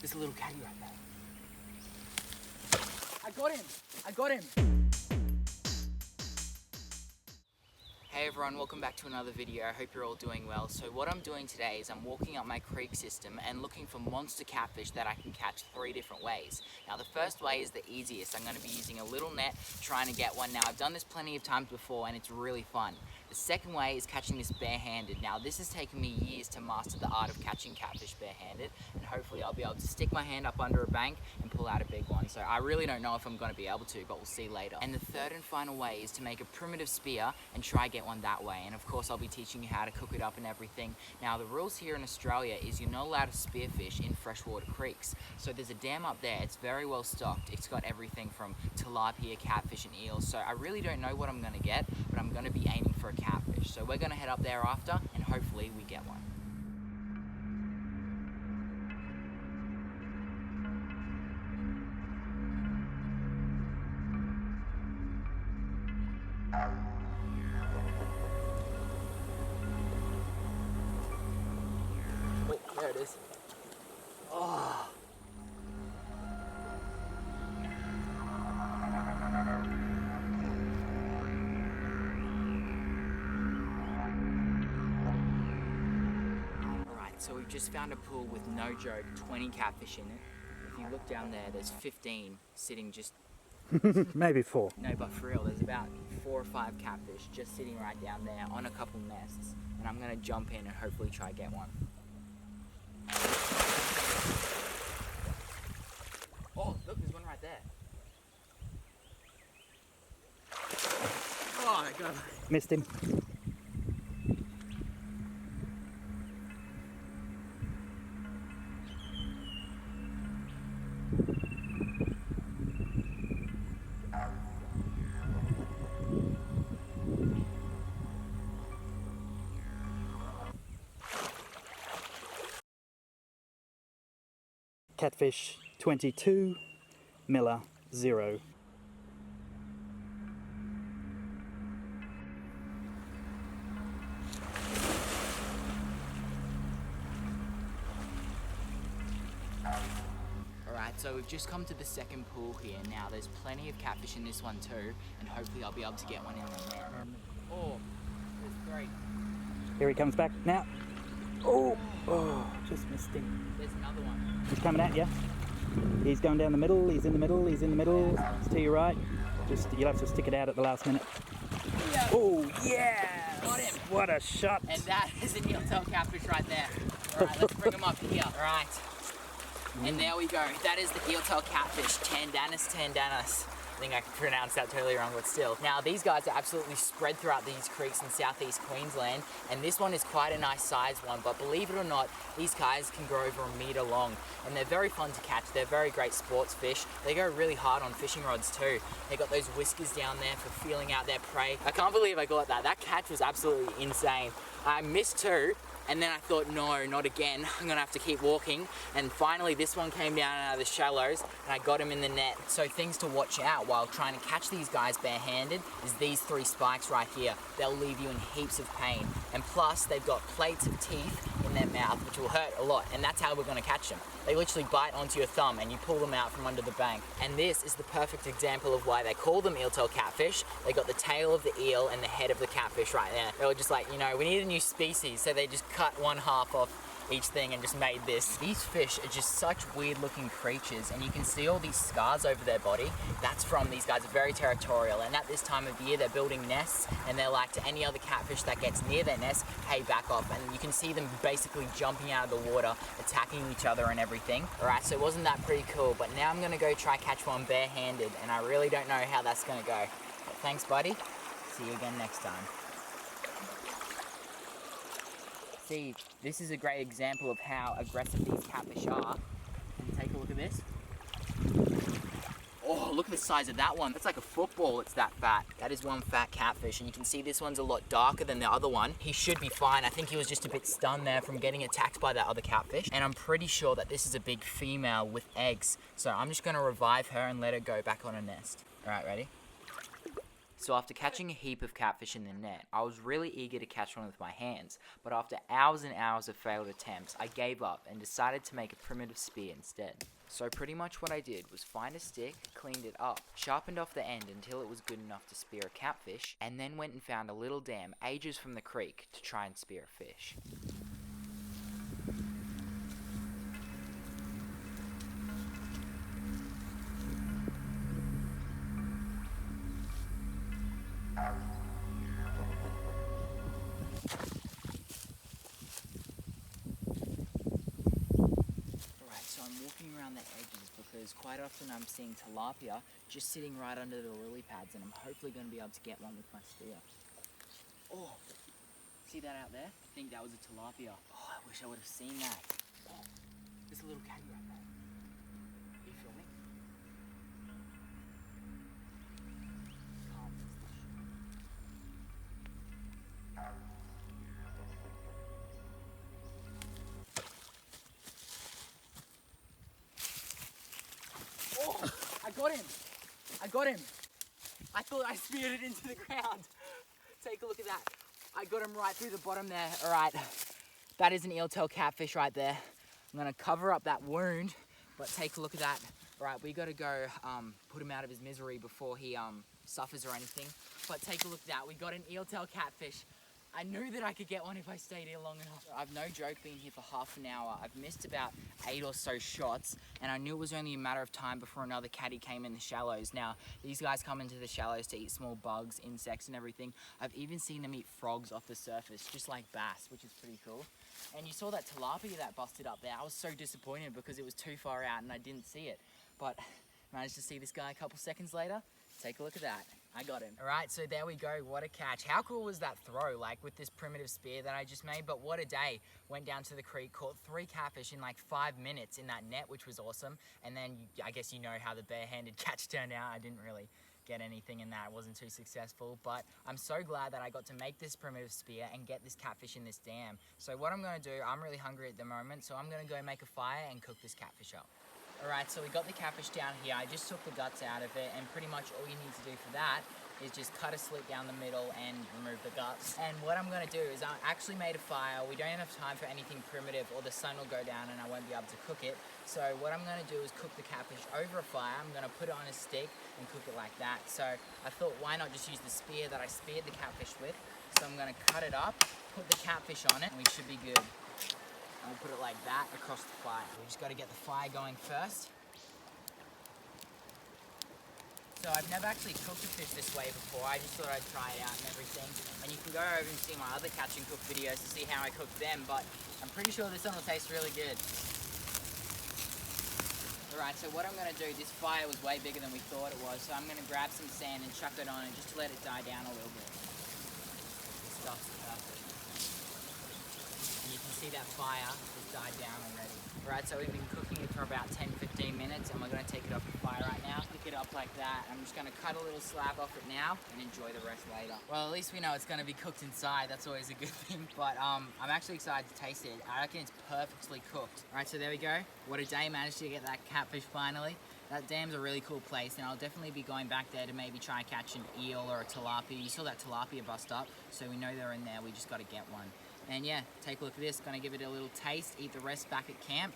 There's a little caddy right there. I got him! I got him! Hey everyone, welcome back to another video. I hope you're all doing well. So what I'm doing today is I'm walking up my creek system and looking for monster catfish that I can catch 3 different ways. Now the first way is the easiest. I'm going to be using a little net trying to get one. Now I've done this plenty of times before and it's really fun. The second way is catching this barehanded. Now this has taken me years to master the art of catching catfish barehanded, and hopefully I'll be able to stick my hand up under a bank and pull out a big one. So I really don't know if I'm going to be able to, but we'll see later. And the third and final way is to make a primitive spear and try get one that way. And of course I'll be teaching you how to cook it up and everything. Now the rules here in Australia is you're not allowed to spearfish in freshwater creeks. So there's a dam up there, it's very well stocked. It's got everything from tilapia, catfish and eels. So I really don't know what I'm going to get, but I'm going to be aiming for a catfish. So we're going to head up there after and hopefully we get one. Oh, there it is. Oh. Alright, so we've just found a pool with no joke, 20 catfish in it. If you look down there, there's 15 sitting just... Maybe 4. No, but for real, there's about 4 or 5 catfish just sitting right down there on a couple nests. And I'm gonna jump in and hopefully try get one. Oh, look, there's one right there. Oh my god. Missed him. Catfish 22, Miller 0. Alright, so we've just come to the second pool here. Now there's plenty of catfish in this one too, and hopefully I'll be able to get one in the net. Oh, there's 3. Here he comes back now. Oh, just missed him. There's another one. He's coming at you. He's going down the middle, he's in the middle, he's in the middle. It's to your right. Just, you'll have to stick it out at the last minute. Yeah. Oh, yeah! Got him. What a shot. And that is an eeltail catfish right there. Alright, let's bring him up here. Alright. And there we go. That is the eeltail catfish, Tandanus tandanus. I think I pronounced that totally wrong, but still. Now these guys are absolutely spread throughout these creeks in southeast Queensland, and this one is quite a nice sized one, but believe it or not, these guys can grow over 1 meter long, and they're very fun to catch. They're very great sports fish. They go really hard on fishing rods too. They got those whiskers down there for feeling out their prey. I can't believe I got that. That catch was absolutely insane. I missed 2, and then I thought, no, not again. I'm gonna have to keep walking. And finally, this one came down out of the shallows, and I got him in the net. So things to watch out while trying to catch these guys barehanded is these 3 spikes right here. They'll leave you in heaps of pain. And plus, they've got plates of teeth in their mouth, which will hurt a lot. And that's how we're gonna catch them. They literally bite onto your thumb, and you pull them out from under the bank. And this is the perfect example of why they call them eeltail catfish. They got the tail of the eel and the head of the catfish right there. They were just like, you know, we need a new species, so they just cut 1/2 off each thing and just made this. These fish are just such weird looking creatures, and you can see all these scars over their body. That's from these guys are very territorial, and at this time of year they're building nests, and they're like to any other catfish that gets near their nest, hey, back off. And you can see them basically jumping out of the water, attacking each other and everything. Alright, so wasn't that pretty cool? But now I'm gonna go try catch one barehanded, and I really don't know how that's gonna go. But thanks, buddy. See you again next time. See, this is a great example of how aggressive these catfish are. And take a look at this. Oh, look at the size of that one. That's like a football, it's that fat. That is one fat catfish, and you can see this one's a lot darker than the other one. He should be fine. I think he was just a bit stunned there from getting attacked by that other catfish. And I'm pretty sure that this is a big female with eggs. So I'm just gonna revive her and let her go back on her nest. All right, ready? So after catching a heap of catfish in the net, I was really eager to catch one with my hands, but after hours and hours of failed attempts, I gave up and decided to make a primitive spear instead. So pretty much what I did was find a stick, cleaned it up, sharpened off the end until it was good enough to spear a catfish, and then went and found a little dam ages from the creek to try and spear a fish. So I'm walking around the edges because quite often I'm seeing tilapia just sitting right under the lily pads, and I'm hopefully going to be able to get one with my spear. Oh, see that out there? I think that was a tilapia. Oh, I wish I would have seen that. Oh, there's a little caddy right there. Are you filming? Oh, I got him. I got him. I thought I speared it into the ground. Take a look at that. I got him right through the bottom there. All right, that is an eel-tail catfish right there. I'm gonna cover up that wound, but take a look at that. All right, we gotta go put him out of his misery before he suffers or anything. But take a look at that. We got an eel-tail catfish. I knew that I could get one if I stayed here long enough. I've no joke been here for half an hour. I've missed about 8 or so shots, and I knew it was only a matter of time before another caddy came in the shallows. Now, these guys come into the shallows to eat small bugs, insects, and everything. I've even seen them eat frogs off the surface, just like bass, which is pretty cool. And you saw that tilapia that busted up there. I was so disappointed because it was too far out and I didn't see it. But managed to see this guy a couple seconds later. Take a look at that. I got him. All right, so there we go. What a catch. How cool was that throw, like with this primitive spear that I just made? But what a day. Went down to the creek, caught 3 catfish in like 5 minutes in that net, which was awesome. And then I guess you know how the barehanded catch turned out. I didn't really get anything in that. It wasn't too successful, but I'm so glad that I got to make this primitive spear and get this catfish in this dam. So what I'm gonna do, I'm really hungry at the moment, so I'm gonna go make a fire and cook this catfish up. Alright, so we got the catfish down here. I just took the guts out of it, and pretty much all you need to do for that is just cut a slit down the middle and remove the guts. And what I'm gonna do is I actually made a fire. We don't have time for anything primitive or the sun will go down and I won't be able to cook it. So what I'm gonna do is cook the catfish over a fire. I'm gonna put it on a stick and cook it like that. So I thought, why not just use the spear that I speared the catfish with? So I'm gonna cut it up, put the catfish on it, and we should be good. And we'll put it like that across the fire. We just gotta get the fire going first. So I've never actually cooked a fish this way before. I just thought I'd try it out and everything. And you can go over and see my other catch and cook videos to see how I cook them, but I'm pretty sure this one will taste really good. Alright, so what I'm gonna do, this fire was way bigger than we thought it was, so I'm gonna grab some sand and chuck it on it just to let it die down a little bit. This stuff's perfect. And you can see that fire has died down already. Alright, so we've been cooking it for about 10-15 minutes and we're going to take it off the fire right now. Pick it up like that. I'm just going to cut a little slab off it now and enjoy the rest later. Well, at least we know it's going to be cooked inside. That's always a good thing. But I'm actually excited to taste it. I reckon it's perfectly cooked. Alright, so there we go. What a day. Managed to get that catfish finally. That dam's a really cool place, and I'll definitely be going back there to maybe try and catch an eel or a tilapia. You saw that tilapia bust up, so we know they're in there. We just got to get one. And yeah, take a look at this. Gonna give it a little taste, eat the rest back at camp.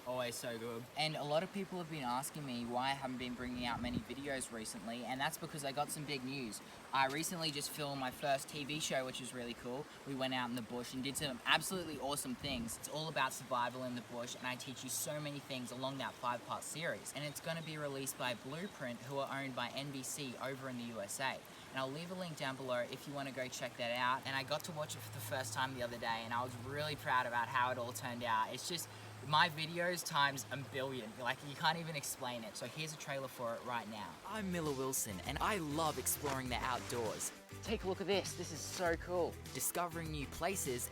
Always so good. And a lot of people have been asking me why I haven't been bringing out many videos recently, and that's because I got some big news. I recently just filmed my first TV show, which was really cool. We went out in the bush and did some absolutely awesome things. It's all about survival in the bush, and I teach you so many things along that 5-part series. And it's gonna be released by Blueprint, who are owned by NBC over in the USA. And I'll leave a link down below if you want to go check that out. And I got to watch it for the first time the other day, and I was really proud about how it all turned out. It's just my videos times a billion. Like, you can't even explain it. So here's a trailer for it right now. I'm Miller Wilson, and I love exploring the outdoors. Take a look at this. This is so cool. Discovering new places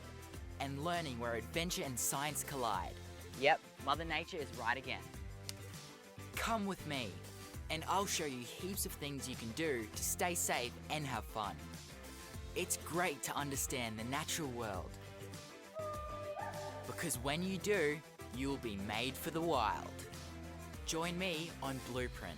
and learning where adventure and science collide. Yep, Mother Nature is right again. Come with me, and I'll show you heaps of things you can do to stay safe and have fun. It's great to understand the natural world, because when you do, you'll be made for the wild. Join me on Blueprint.